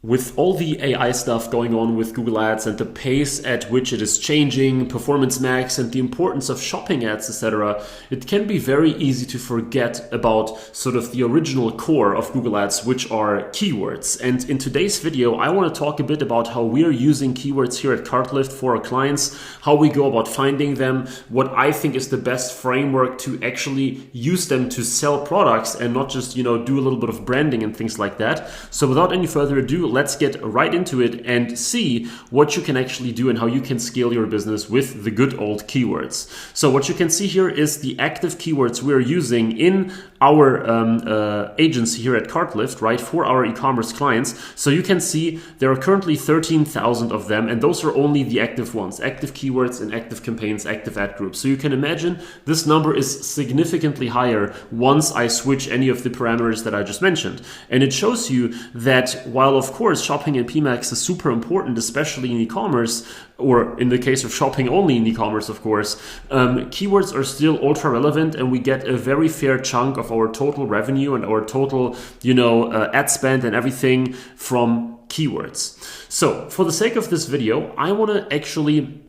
With all the AI stuff going on with Google Ads and the pace at which it is changing, Performance Max, and the importance of shopping ads, etc., it can be very easy to forget about sort of the original core of Google Ads, which are keywords. And in today's video, I want to talk a bit about how we are using keywords here at Cartlift for our clients, how we go about finding them, what I think is the best framework to actually use them to sell products and not just, do a little bit of branding and things like that. So without any further ado, let's get right into it and see what you can actually do and how you can scale your business with the good old keywords. So what you can see here is the active keywords we're using in our agency here at Cartlift, right, for our e-commerce clients. So you can see there are currently 13,000 of them, and those are only the active ones, active keywords and active campaigns, active ad groups. So you can imagine this number is significantly higher once I switch any of the parameters that I just mentioned. And it shows you that while of course shopping and PMAX is super important, especially in e-commerce, or in the case of shopping only in e-commerce, of course, keywords are still ultra relevant, and we get a very fair chunk of our total revenue and our total, ad spend and everything from keywords. So for the sake of this video, I want to actually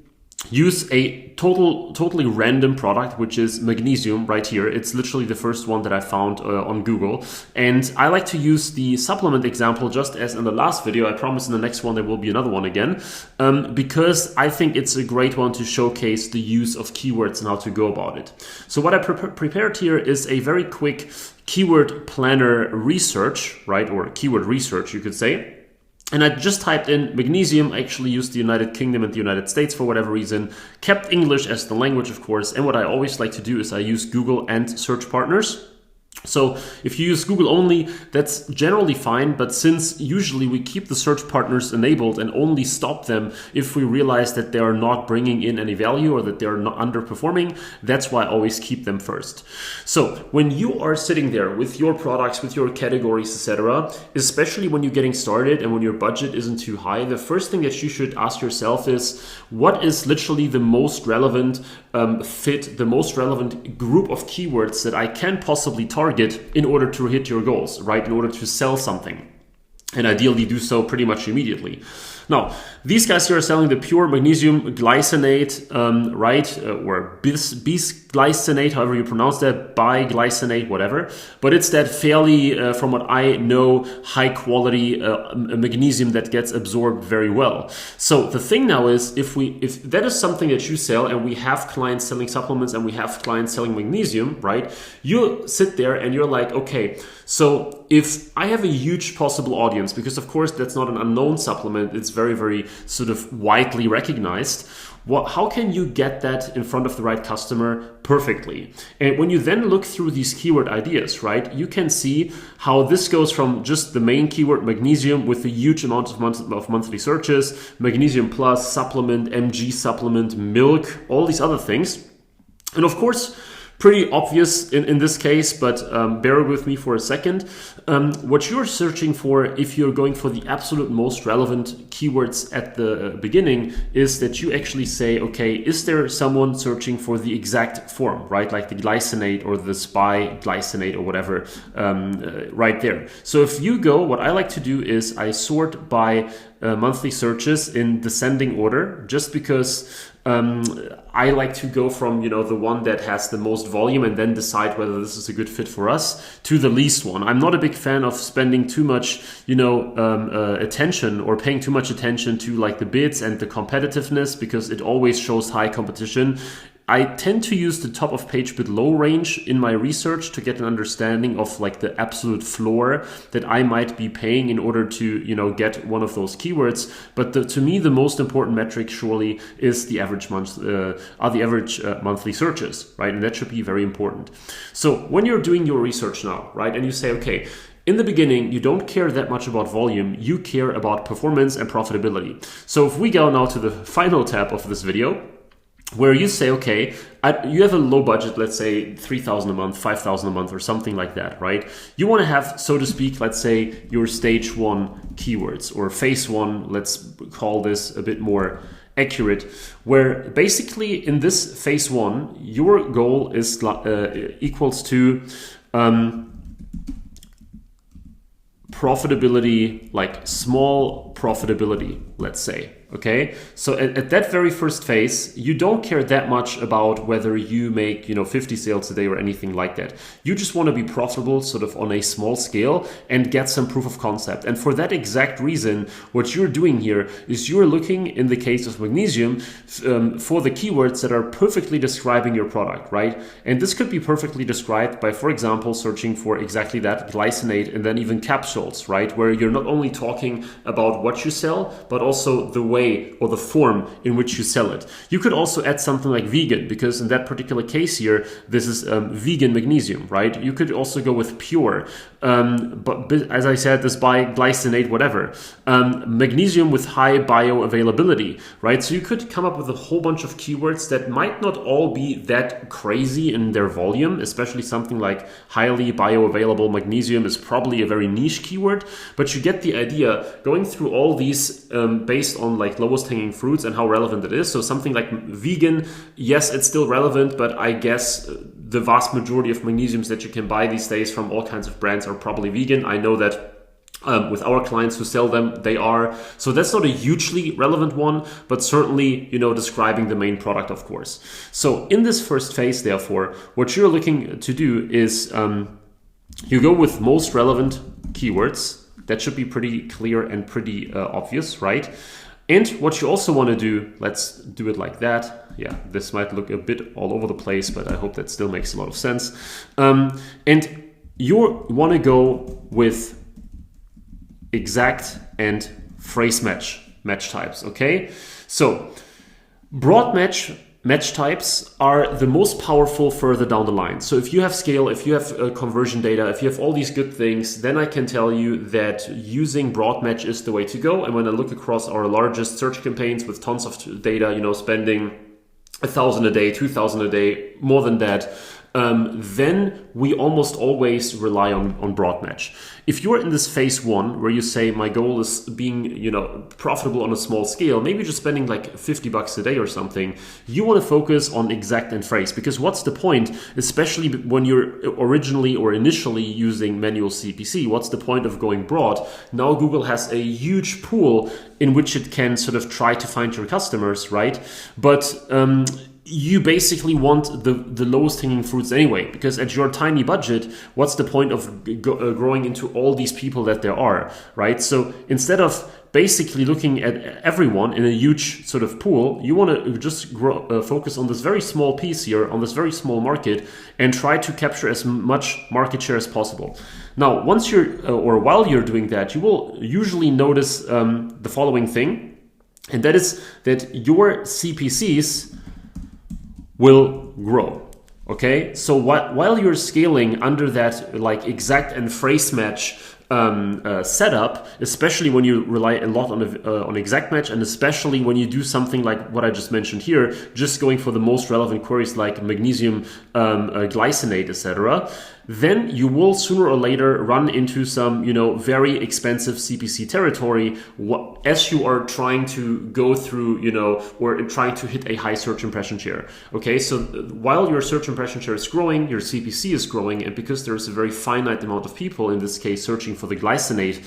use a totally random product, which is magnesium right here. It's literally the first one that I found on Google. And I like to use the supplement example just as in the last video. I promise in the next one there will be another one again, because I think it's a great one to showcase the use of keywords and how to go about it. So what I prepared here is a very quick keyword planner research, right? Or keyword research, you could say. And I just typed in magnesium. I actually used the United Kingdom and the United States for whatever reason, kept English as the language, of course. And what I always like to do is I use Google and search partners. So if you use Google only, that's generally fine. But since usually we keep the search partners enabled and only stop them if we realize that they are not bringing in any value or that they are not underperforming, that's why I always keep them first. So when you are sitting there with your products, with your categories, etc., especially when you're getting started and when your budget isn't too high, the first thing that you should ask yourself is, what is literally the most relevant fit, the most relevant group of keywords that I can possibly target in order to hit your goals, right? In order to sell something, and ideally do so pretty much immediately. Now, these guys here are selling the pure magnesium glycinate, right? Or bisglycinate, however you pronounce that, biglycinate, whatever. But it's that fairly, from what I know, high quality magnesium that gets absorbed very well. So the thing now is, if that is something that you sell, and we have clients selling supplements and we have clients selling magnesium, right? You sit there and you're like, okay, so if I have a huge possible audience, because of course that's not an unknown supplement, it's very, very sort of widely recognized. How can you get that in front of the right customer perfectly? And when you then look through these keyword ideas, right, you can see how this goes from just the main keyword magnesium with a huge amount of monthly searches, magnesium plus, supplement, MG supplement, milk, all these other things. And of course, pretty obvious in this case, but bear with me for a second. What you're searching for, if you're going for the absolute most relevant keywords at the beginning, is that you actually say, okay, is there someone searching for the exact form, right? Like the glycinate or the spy glycinate or whatever, right there. So if you go, what I like to do is I sort by monthly searches in descending order, just because I like to go from, the one that has the most volume and then decide whether this is a good fit for us to the least one. I'm not a big fan of spending too much, attention or paying too much attention to like the bids and the competitiveness, because it always shows high competition. I tend to use the top of page bid low range in my research to get an understanding of like the absolute floor that I might be paying in order to, get one of those keywords. But to me, the most important metric surely is the average monthly searches, right? And that should be very important. So when you're doing your research now, right, and you say, okay, in the beginning, you don't care that much about volume, you care about performance and profitability. So if we go now to the final tab of this video, where you say, okay, you have a low budget, let's say 3,000 a month, 5,000 a month or something like that, right? You want to have, so to speak, let's say your stage 1 keywords or phase 1, let's call this a bit more accurate, where basically in this phase 1, your goal is equals to profitability, like small profitability, let's say. Okay, so at that very first phase, you don't care that much about whether you make 50 sales a day or anything like that. You just want to be profitable sort of on a small scale and get some proof of concept. And for that exact reason, what you're doing here is you're looking, in the case of magnesium, for the keywords that are perfectly describing your product, right? And this could be perfectly described by, for example, searching for exactly that, glycinate, and then even capsules, right? Where you're not only talking about what you sell, but also the way or the form in which you sell it. You could also add something like vegan, because in that particular case here, this is vegan magnesium, right? You could also go with pure, but as I said, this glycinate, whatever. Magnesium with high bioavailability, right? So you could come up with a whole bunch of keywords that might not all be that crazy in their volume, especially something like highly bioavailable magnesium is probably a very niche keyword, but you get the idea. Going through all these based on like lowest hanging fruits and how relevant it is. So something like vegan, yes, it's still relevant, but I guess the vast majority of magnesiums that you can buy these days from all kinds of brands are probably vegan. I know that with our clients who sell them, they are. So that's not a hugely relevant one, but certainly, describing the main product, of course. So in this first phase, therefore, what you're looking to do is you go with most relevant keywords. That should be pretty clear and pretty obvious, right? And what you also want to do, let's do it like that. Yeah, this might look a bit all over the place, but I hope that still makes a lot of sense. And you want to go with exact and phrase match types, okay? So broad match types are the most powerful further down the line. So if you have scale, if you have conversion data, if you have all these good things, then I can tell you that using broad match is the way to go. And when I look across our largest search campaigns with tons of data, spending 1,000 a day, 2,000 a day, more than that, then we almost always rely on broad match. If you're in this phase one where you say my goal is being, profitable on a small scale, maybe just spending like $50 a day or something, you want to focus on exact and phrase, because what's the point, especially when you're originally or initially using manual CPC, what's the point of going broad? Now Google has a huge pool in which it can sort of try to find your customers, right? But you basically want the lowest hanging fruits anyway, because at your tiny budget, what's the point of growing into all these people that there are, right? So instead of basically looking at everyone in a huge sort of pool, you want to just focus on this very small piece here, on this very small market, and try to capture as much market share as possible. Now, once while you're doing that, you will usually notice the following thing, and that is that your CPCs will grow. Okay, so while you're scaling under that like exact and phrase match setup, especially when you rely a lot on exact match, and especially when you do something like what I just mentioned here, just going for the most relevant queries like magnesium, glycinate, etc., then you will sooner or later run into some, very expensive CPC territory as you are trying to go through, or trying to hit a high search impression share. Okay, so while your search impression share is growing, your CPC is growing, and because there's a very finite amount of people, in this case, searching for the glycinate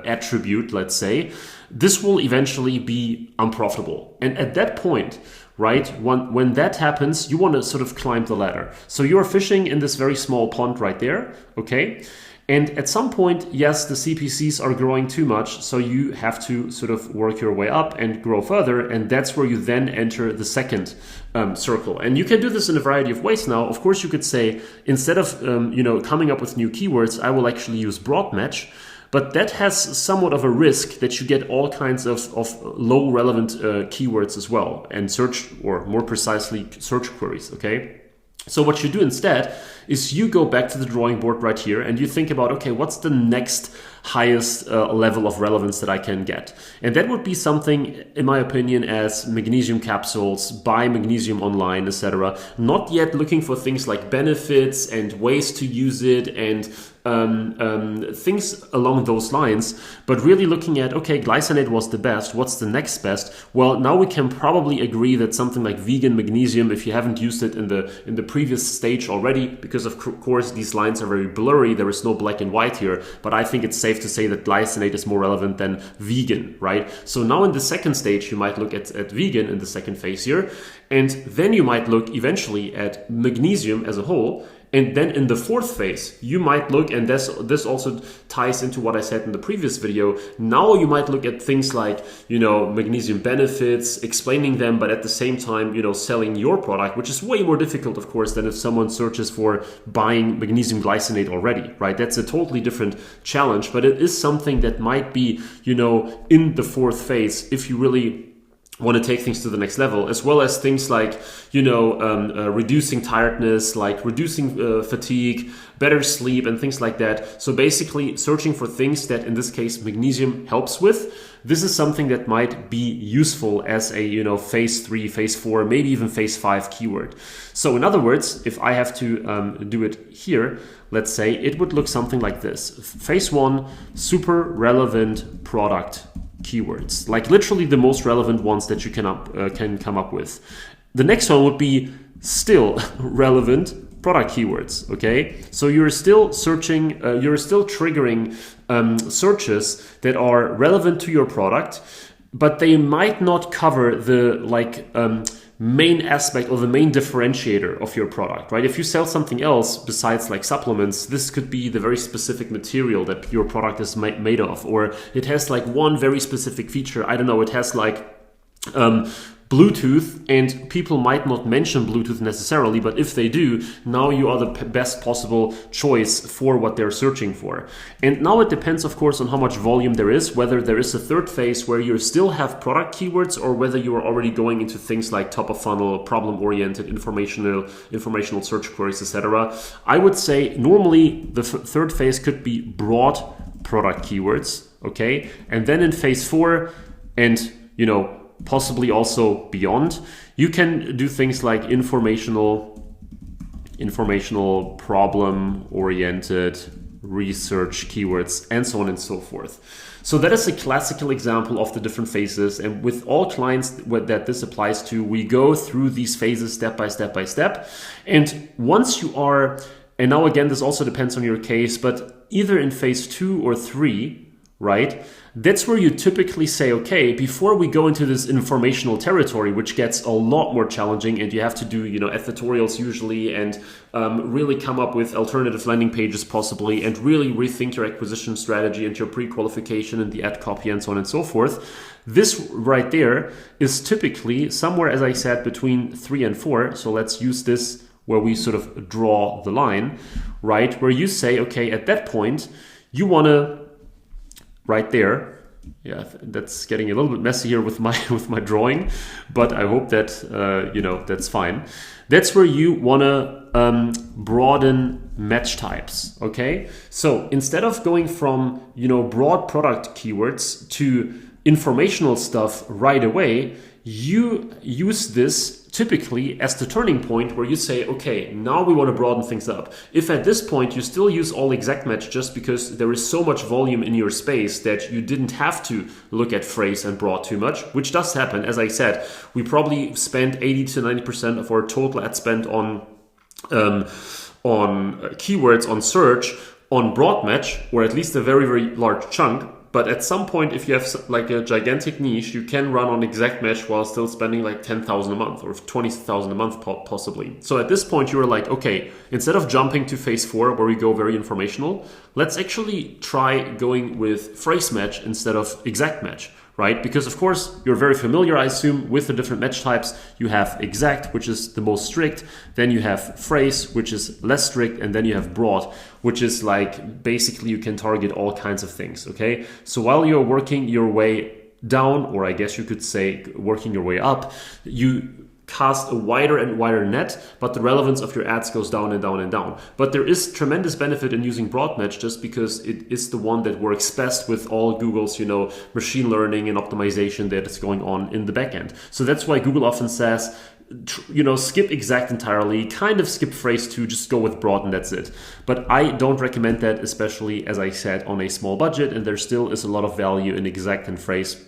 attribute, let's say, this will eventually be unprofitable. And at that point, right, when that happens, you want to sort of climb the ladder. So you're fishing in this very small pond right there, okay? And at some point, yes, the CPCs are growing too much, so you have to sort of work your way up and grow further, and that's where you then enter the second circle. And you can do this in a variety of ways now. Of course, you could say, instead of coming up with new keywords, I will actually use broad match. But that has somewhat of a risk that you get all kinds of low relevant keywords as well, and search, or more precisely, search queries, okay? So what you do instead is you go back to the drawing board right here and you think about, okay, what's the next highest level of relevance that I can get? And that would be something, in my opinion, as magnesium capsules, buy magnesium online, etc. Not yet looking for things like benefits and ways to use it and things along those lines, but really looking at, okay, glycinate was the best, what's the next best? Well, now we can probably agree that something like vegan magnesium, if you haven't used it in the previous stage already, because of course these lines are very blurry, there is no black and white here, but I think it's safe to say that glycinate is more relevant than vegan, right? So now in the second stage, you might look at vegan in the second phase here, and then you might look eventually at magnesium as a whole. And then in the fourth phase, you might look, and this also ties into what I said in the previous video. Now you might look at things like, magnesium benefits, explaining them, but at the same time, selling your product, which is way more difficult, of course, than if someone searches for buying magnesium glycinate already, right? That's a totally different challenge, but it is something that might be, in the fourth phase, if you really want to take things to the next level, as well as things like, reducing tiredness, like reducing fatigue, better sleep, and things like that. So basically searching for things that in this case magnesium helps with. This is something that might be useful as a, phase 3, phase 4, maybe even phase 5 keyword. So in other words, if I have to do it here, let's say it would look something like this. Phase 1, super relevant product keywords, like literally the most relevant ones that you can come up with. The next one would be still relevant product keywords. Okay, so you're still searching, you're still triggering searches that are relevant to your product, but they might not cover the main aspect or the main differentiator of your product, right? If you sell something else besides like supplements, this could be the very specific material that your product is made of, or it has like one very specific feature. I don't know, it has like Bluetooth, and people might not mention Bluetooth necessarily, but if they do, now you are the best possible choice for what they're searching for. And now it depends, of course, on how much volume there is, whether there is a third phase where you still have product keywords, or whether you are already going into things like top of funnel, problem-oriented, informational search queries, etc. I would say normally the third phase could be broad product keywords, okay? And then in phase 4, and possibly also beyond, you can do things like informational problem-oriented research keywords, and so on and so forth. So that is a classical example of the different phases, and with all clients that this applies to, we go through these phases step by step by step. And once you are, and now again, this also depends on your case, but either in phase 2 or 3, right? That's where you typically say, okay, before we go into this informational territory, which gets a lot more challenging, and you have to do, editorials usually, and really come up with alternative landing pages possibly, and really rethink your acquisition strategy and your pre-qualification and the ad copy and so on and so forth. This right there is typically somewhere, as I said, between 3 and 4. So let's use this where we sort of draw the line, right? Where you say, okay, at that point, you want to, right there, yeah, that's getting a little bit messy here with my drawing, but I hope that that's fine. That's where you want to broaden match types. Okay, so instead of going from broad product keywords to informational stuff right away, you use this typically as the turning point where you say, okay, now we want to broaden things up. If at this point you still use all exact match just because there is so much volume in your space that you didn't have to look at phrase and broad too much, which does happen. As I said, we probably spend 80 to 90% of our total ad spend on keywords on search on broad match, or at least a very, very large chunk. But at some point, if you have like a gigantic niche, you can run on exact match while still spending like 10,000 a month or 20,000 a month possibly. So at this point, you're like, okay, instead of jumping to phase 4 where we go very informational, let's actually try going with phrase match instead of exact match, right? Because of course, you're very familiar, I assume, with the different match types. You have exact, which is the most strict. Then you have phrase, which is less strict. And then you have broad, which is like basically you can target all kinds of things, okay? So while you're working your way down, or I guess you could say working your way up, you cast a wider and wider net, but the relevance of your ads goes down and down and down. But there is tremendous benefit in using broad match just because it is the one that works best with all Google's, machine learning and optimization that is going on in the backend. So that's why Google often says, skip exact entirely, kind of skip phrase 2, just go with broad and that's it. But I don't recommend that, especially as I said, on a small budget, and there still is a lot of value in exact and phrase.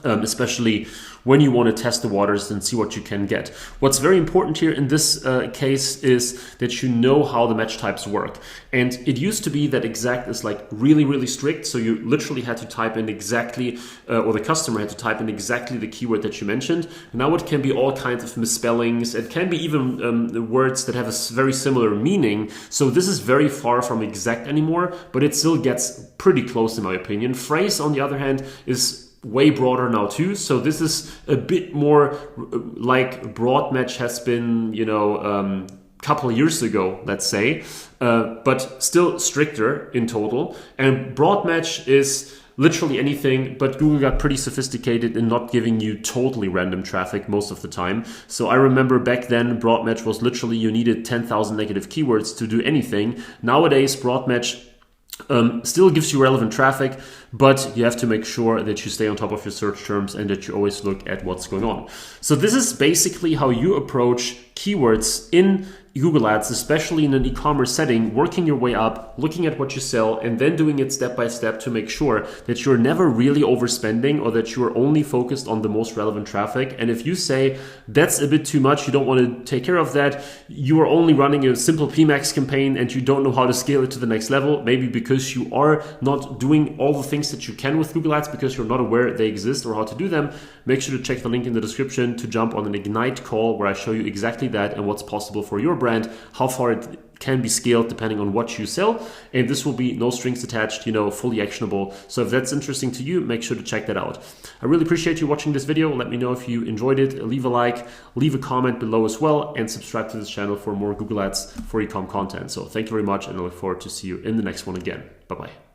Especially when you want to test the waters and see what you can get. What's very important here in this case is that you know how the match types work. And it used to be that exact is like really, really strict. So you literally had to type in exactly, or the customer had to type in exactly the keyword that you mentioned. Now it can be all kinds of misspellings. It can be even words that have a very similar meaning. So this is very far from exact anymore, but it still gets pretty close in my opinion. Phrase, on the other hand, is way broader now too. So this is a bit more like broad match has been, couple of years ago, let's say, but still stricter in total. And broad match is literally anything, but Google got pretty sophisticated in not giving you totally random traffic most of the time. So I remember back then, broad match was literally you needed 10,000 negative keywords to do anything. Nowadays, broad match still gives you relevant traffic, but you have to make sure that you stay on top of your search terms and that you always look at what's going on. So this is basically how you approach keywords in Google Ads, especially in an e-commerce setting, working your way up, looking at what you sell, and then doing it step by step to make sure that you're never really overspending or that you're only focused on the most relevant traffic. And if you say that's a bit too much, you don't want to take care of that, you are only running a simple PMAX campaign and you don't know how to scale it to the next level, maybe because you are not doing all the things that you can with Google Ads because you're not aware they exist or how to do them, make sure to check the link in the description to jump on an Ignite call where I show you exactly that and what's possible for your brand, how far it can be scaled depending on what you sell. And this will be no strings attached, fully actionable. So if that's interesting to you, make sure to check that out. I really appreciate you watching this video. Let me know if you enjoyed it. Leave a like, leave a comment below as well, and subscribe to this channel for more Google Ads for e-com content. So thank you very much, and I look forward to see you in the next one again. Bye-bye.